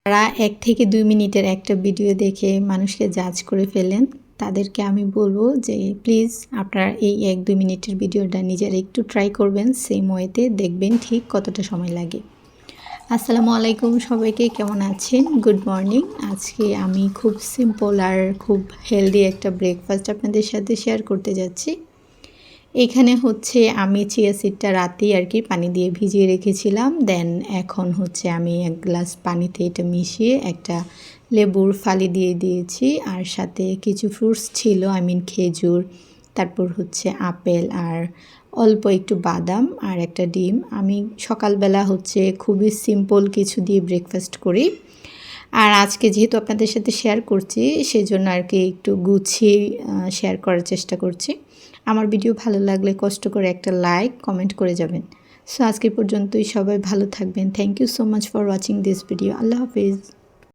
যারা 1 থেকে 2 মিনিটের একটা ভিডিও দেখে মানুষকে জাজ করে ফেলেন, তাদেরকে আমি বলবো যে প্লিজ আপনারা এই 1-2 মিনিটের ভিডিওটা নিজেরা একটু ট্রাই করবেন, সেম ওয়েতে দেখবেন ঠিক কতটা সময় লাগে। আসসালামু আলাইকুম, সবাইকে কেমন আছেন? Good morning. আজকে আমি খুব সিম্পল আর খুব হেলদি একটা ব্রেকফাস্ট আপনাদের সাথে শেয়ার করতে যাচ্ছি। এখানে হচ্ছে আমি চিয়া সিডটা রাতেই আর কি পানি দিয়ে ভিজিয়ে রেখেছিলাম। দেন এখন হচ্ছে আমি 1 গ্লাস পানিতে এটা মিশিয়ে একটা লেবুর ফালি দিয়ে দিয়েছি। আর সাথে কিছু ফ্রুটস ছিল, খেজুর, তারপর হচ্ছে আপেল আর অল্প একটু বাদাম আর একটা ডিম। আমি সকালবেলা হচ্ছে খুবই সিম্পল কিছু দিয়ে ব্রেকফাস্ট করি। আর আজকে যেহেতু আপনাদের সাথে শেয়ার করছি, সেজন্য আর কি একটু গুছিয়ে শেয়ার করার চেষ্টা করছি। আমার ভিডিও ভালো লাগলে কষ্ট করে একটা লাইক, কমেন্ট করে যাবেন। সো আজকে পর্যন্তই, সবাই ভালো থাকবেন। Thank you so much for watching this video. আল্লাহ হাফিজ।